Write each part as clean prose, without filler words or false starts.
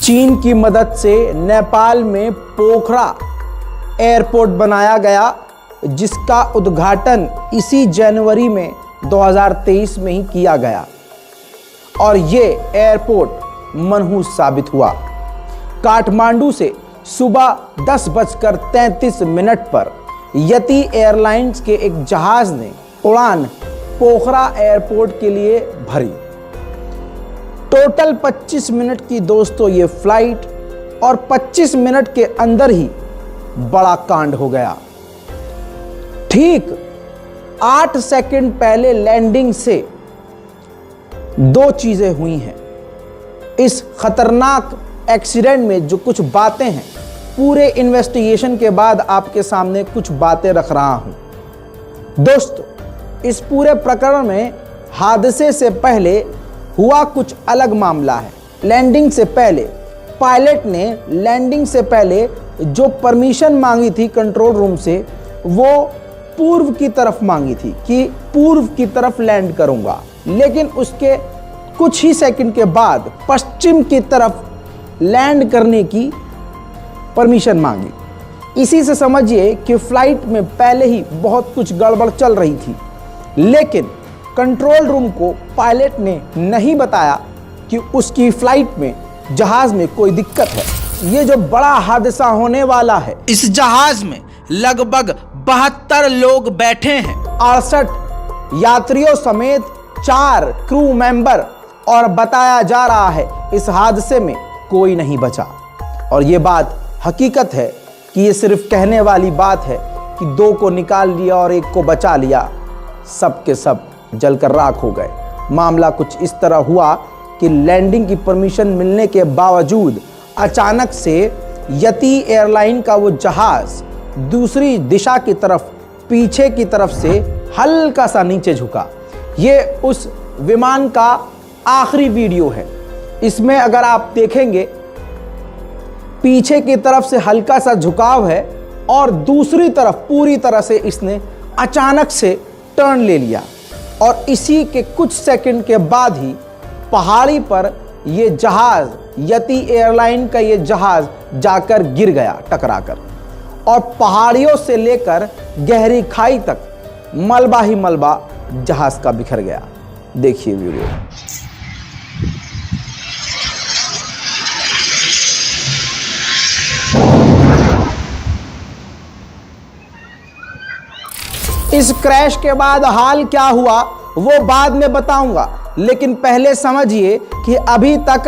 चीन की मदद से नेपाल में पोखरा एयरपोर्ट बनाया गया, जिसका उद्घाटन इसी जनवरी में 2023 में ही किया गया और ये एयरपोर्ट मनहूस साबित हुआ। काठमांडू से सुबह 10:33 पर यति एयरलाइंस के एक जहाज ने उड़ान पोखरा एयरपोर्ट के लिए भरी। टोटल 25 मिनट की दोस्तों ये फ्लाइट, और 25 मिनट के अंदर ही बड़ा कांड हो गया। ठीक 8 सेकंड पहले लैंडिंग से दो चीजें हुई हैं। इस खतरनाक एक्सीडेंट में जो कुछ बातें हैं, पूरे इन्वेस्टिगेशन के बाद आपके सामने कुछ बातें रख रहा हूं। दोस्तों, इस पूरे प्रकरण में हादसे से पहले हुआ कुछ अलग मामला है। लैंडिंग से पहले पायलट ने लैंडिंग से पहले जो परमिशन मांगी थी कंट्रोल रूम से, वो पूर्व की तरफ मांगी थी कि पूर्व की तरफ लैंड करूंगा, लेकिन उसके कुछ ही सेकंड के बाद पश्चिम की तरफ लैंड करने की परमिशन मांगी। इसी से समझिए कि फ्लाइट में पहले ही बहुत कुछ गड़बड़ चल रही थी, लेकिन कंट्रोल रूम को पायलट ने नहीं बताया कि उसकी फ्लाइट में जहाज में कोई दिक्कत है। ये जो बड़ा हादसा होने वाला है, इस जहाज में लगभग 72 लोग बैठे हैं, 68 यात्रियों समेत 4 क्रू मेंबर, और बताया जा रहा है इस हादसे में कोई नहीं बचा। और ये बात हकीकत है कि ये सिर्फ कहने वाली बात है कि 2 को निकाल लिया और 1 को बचा लिया, सब के सब जलकर राख हो गए। मामला कुछ इस तरह हुआ कि लैंडिंग की परमिशन मिलने के बावजूद अचानक से यति एयरलाइन का वो जहाज दूसरी दिशा की तरफ, पीछे की तरफ से हल्का सा नीचे झुका। ये उस विमान का आखिरी वीडियो है। इसमें अगर आप देखेंगे, पीछे की तरफ से हल्का सा झुकाव है और दूसरी तरफ पूरी तरह से इसने अचानक से टर्न ले लिया, और इसी के कुछ सेकंड के बाद ही पहाड़ी पर ये जहाज, यति एयरलाइन का ये जहाज जाकर गिर गया टकराकर, और पहाड़ियों से लेकर गहरी खाई तक मलबा ही मलबा जहाज का बिखर गया। देखिए वीडियो। इस क्रैश के बाद हाल क्या हुआ वो बाद में बताऊंगा, लेकिन पहले समझिए कि अभी तक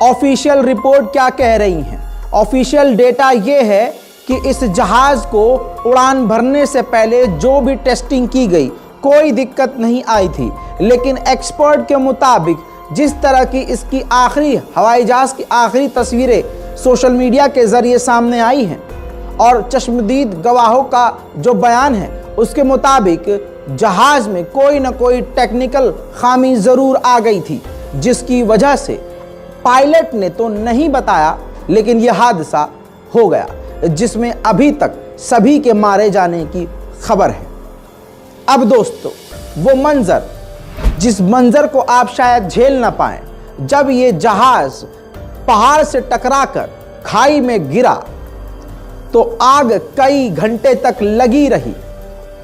ऑफिशियल रिपोर्ट क्या कह रही है। ऑफिशियल डेटा ये है कि इस जहाज को उड़ान भरने से पहले जो भी टेस्टिंग की गई, कोई दिक्कत नहीं आई थी, लेकिन एक्सपर्ट के मुताबिक जिस तरह की इसकी आखिरी हवाई जहाज की आखिरी तस्वीरें सोशल मीडिया के जरिए सामने आई हैं और चश्मदीद गवाहों का जो बयान है, उसके मुताबिक जहाज में कोई ना कोई टेक्निकल खामी जरूर आ गई थी, जिसकी वजह से पायलट ने तो नहीं बताया, लेकिन यह हादसा हो गया, जिसमें अभी तक सभी के मारे जाने की खबर है। अब दोस्तों, वो मंजर, जिस मंजर को आप शायद झेल ना पाएं, जब ये जहाज पहाड़ से टकराकर खाई में गिरा तो आग कई घंटे तक लगी रही।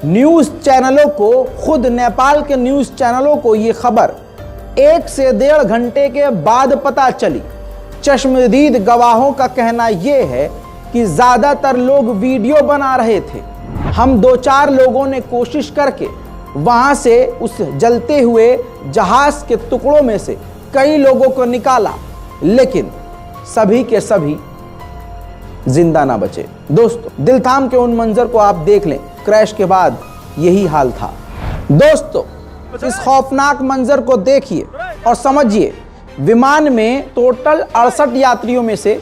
न्यूज़ चैनलों को, खुद नेपाल के न्यूज़ चैनलों को ये खबर 1 से 1.5 घंटे के बाद पता चली। चश्मदीद गवाहों का कहना यह है कि ज़्यादातर लोग वीडियो बना रहे थे। हम 2-4 लोगों ने कोशिश करके वहाँ से उस जलते हुए जहाज़ के टुकड़ों में से कई लोगों को निकाला, लेकिन सभी के सभी जिंदा ना बचे। दोस्तों, दिल थाम के उन मंजर को आप देख लें। क्रैश के बाद यही हाल था। दोस्तों, इस खौफनाक मंजर को देखिए और समझिए। विमान में टोटल 68 यात्रियों में से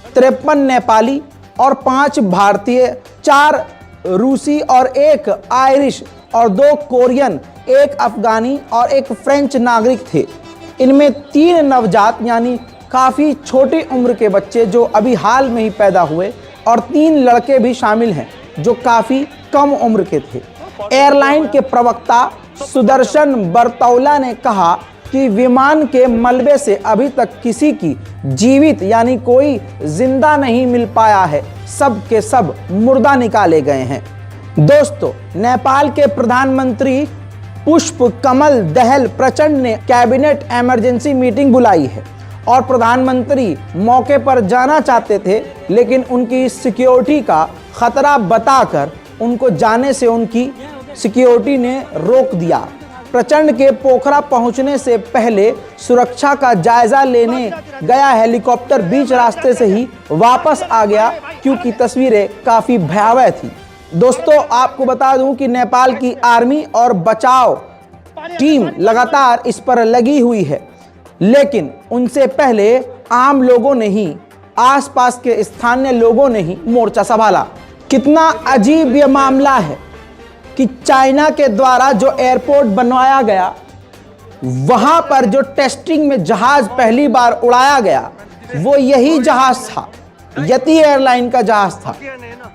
53 नेपाली और 5 भारतीय, 4 रूसी और 1 आयरिश और 2 कोरियन, 1 अफगानी और 1 फ्रेंच नागरिक थे। इनमें 3 नवजात यानी काफ़ी छोटी उम्र के बच्चे जो अभी हाल में ही पैदा हुए, और 3 लड़के भी शामिल हैं जो काफ़ी कम उम्र के थे। एयरलाइन के प्रवक्ता सुदर्शन बरतौला ने कहा कि विमान के मलबे से अभी तक किसी की जीवित यानी कोई जिंदा नहीं मिल पाया है, सब के सब मुर्दा निकाले गए हैं। दोस्तों, नेपाल के प्रधानमंत्री पुष्प कमल दहल प्रचंड ने कैबिनेट इमरजेंसी मीटिंग बुलाई है और प्रधानमंत्री मौके पर जाना चाहते थे, लेकिन उनकी सिक्योरिटी का खतरा बताकर उनको जाने से उनकी सिक्योरिटी ने रोक दिया। प्रचंड के पोखरा पहुंचने से पहले सुरक्षा का जायजा लेने गया हेलीकॉप्टर बीच रास्ते से ही वापस आ गया, क्योंकि तस्वीरें काफी भयावह थी। दोस्तों, आपको बता दूं कि नेपाल की आर्मी और बचाव टीम लगातार इस पर लगी हुई है, लेकिन उनसे पहले आम लोगों ने ही, आसपास के स्थानीय लोगों ने ही मोर्चा संभाला। कितना अजीब यह मामला है कि चाइना के द्वारा जो एयरपोर्ट बनवाया गया, वहां पर जो टेस्टिंग में जहाज पहली बार उड़ाया गया वो यही जहाज था, यति एयरलाइन का जहाज था।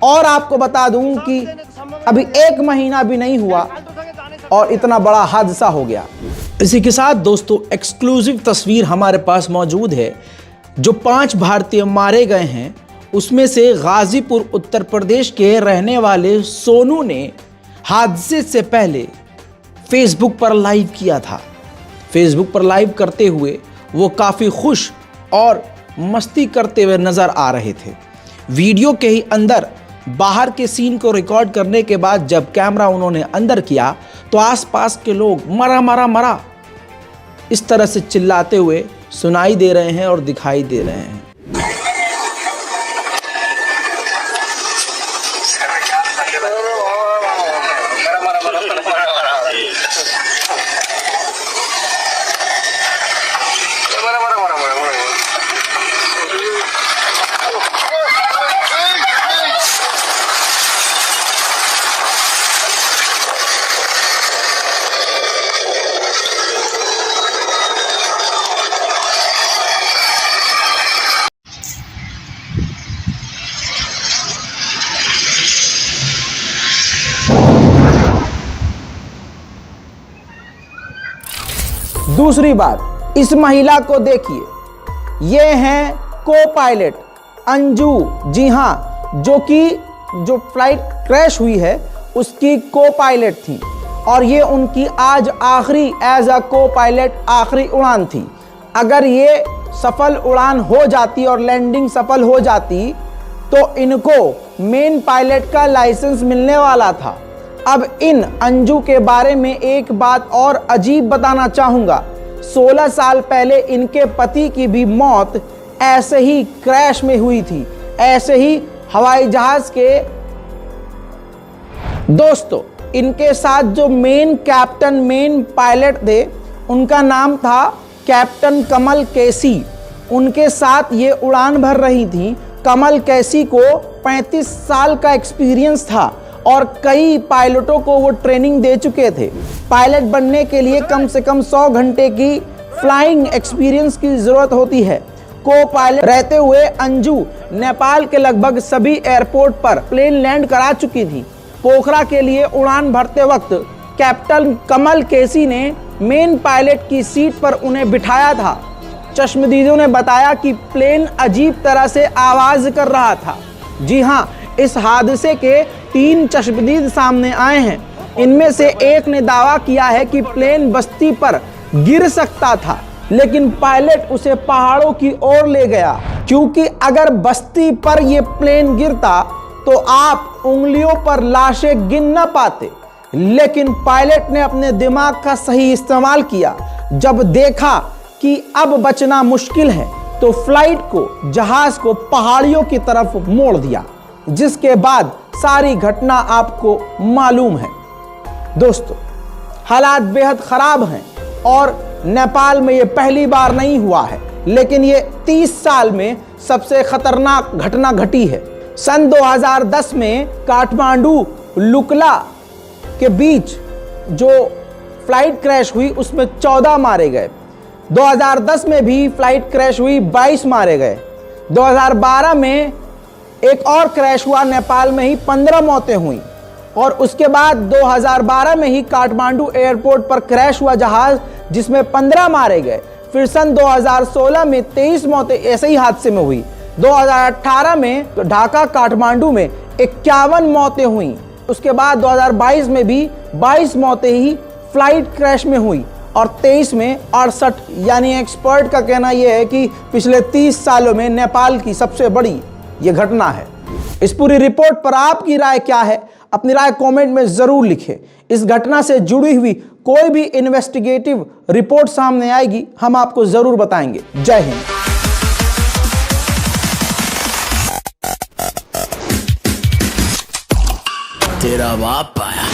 और आपको बता दूं कि अभी 1 महीना भी नहीं हुआ और इतना बड़ा हादसा हो गया। इसी के साथ दोस्तों, एक्सक्लूसिव तस्वीर हमारे पास मौजूद है। जो 5 भारतीय मारे गए हैं उसमें से गाजीपुर उत्तर प्रदेश के रहने वाले सोनू ने हादसे से पहले फेसबुक पर लाइव किया था। फेसबुक पर लाइव करते हुए वो काफ़ी खुश और मस्ती करते हुए नज़र आ रहे थे। वीडियो के ही अंदर बाहर के सीन को रिकॉर्ड करने के बाद जब कैमरा उन्होंने अंदर किया तो आसपास के लोग मरा मरा मरा इस तरह से चिल्लाते हुए सुनाई दे रहे हैं और दिखाई दे रहे हैं। दूसरी बात, इस महिला को देखिए, ये हैं को पायलट अंजू। जी हां, जो फ्लाइट क्रैश हुई है उसकी को पायलट थी और ये उनकी आज आखिरी एज अ को पायलट आखिरी उड़ान थी। अगर ये सफल उड़ान हो जाती और लैंडिंग सफल हो जाती तो इनको मेन पायलट का लाइसेंस मिलने वाला था। अब इन अंजू के बारे में एक बात और अजीब बताना चाहूंगा। 16 साल पहले इनके पति की भी मौत ऐसे ही क्रैश में हुई थी, ऐसे ही हवाई जहाज के। दोस्तों, इनके साथ जो मेन पायलट थे उनका नाम था कैप्टन कमल कैसी। उनके साथ ये उड़ान भर रही थी। कमल कैसी को 35 साल का एक्सपीरियंस था और कई पायलटों को वो ट्रेनिंग दे चुके थे। पायलट बनने के लिए कम से कम 100 घंटे की फ्लाइंग एक्सपीरियंस की ज़रूरत होती है। को पायलट रहते हुए अंजू नेपाल के लगभग सभी एयरपोर्ट पर प्लेन लैंड करा चुकी थी। पोखरा के लिए उड़ान भरते वक्त कैप्टन कमल कैसी ने मेन पायलट की सीट पर उन्हें बिठाया था। चश्मदीदों ने बताया कि प्लेन अजीब तरह से आवाज़ कर रहा था। जी हाँ, इस हादसे के 3 चश्मदीद सामने आए हैं। इनमें से एक ने दावा किया है कि प्लेन बस्ती पर गिर सकता था, लेकिन पायलट उसे पहाड़ों की ओर ले गया, क्योंकि अगर बस्ती पर यह प्लेन गिरता तो आप उंगलियों पर लाशें गिन न पाते। लेकिन पायलट ने अपने दिमाग का सही इस्तेमाल किया। जब देखा कि अब बचना मुश्किल है तो फ्लाइट को, जहाज को पहाड़ियों की तरफ मोड़ दिया, जिसके बाद सारी घटना आपको मालूम है। दोस्तों, हालात बेहद खराब हैं और नेपाल में ये पहली बार नहीं हुआ है, लेकिन ये 30 साल में सबसे खतरनाक घटना घटी है। सन 2010 में काठमांडू लुकला के बीच जो फ्लाइट क्रैश हुई उसमें 14 मारे गए। 2010 में भी फ्लाइट क्रैश हुई, 22 मारे गए। 2012 में एक और क्रैश हुआ नेपाल में ही, 15 मौतें हुई। और उसके बाद 2012 में ही काठमांडू एयरपोर्ट पर क्रैश हुआ जहाज, जिसमें 15 मारे गए। फिर सन 2016 में 23 मौतें ऐसे ही हादसे में हुई। 2018 में ढाका काठमांडू में 51 मौतें हुई। उसके बाद 2022 में भी 22 मौतें ही फ्लाइट क्रैश में हुई और 23 में 68। यानी एक्सपर्ट का कहना यह है कि पिछले 30 सालों में नेपाल की सबसे बड़ी यह घटना है। इस पूरी रिपोर्ट पर आपकी राय क्या है? अपनी राय कमेंट में जरूर लिखें। इस घटना से जुड़ी हुई कोई भी इन्वेस्टिगेटिव रिपोर्ट सामने आएगी, हम आपको जरूर बताएंगे। जय हिंद। तेरा बाप आया।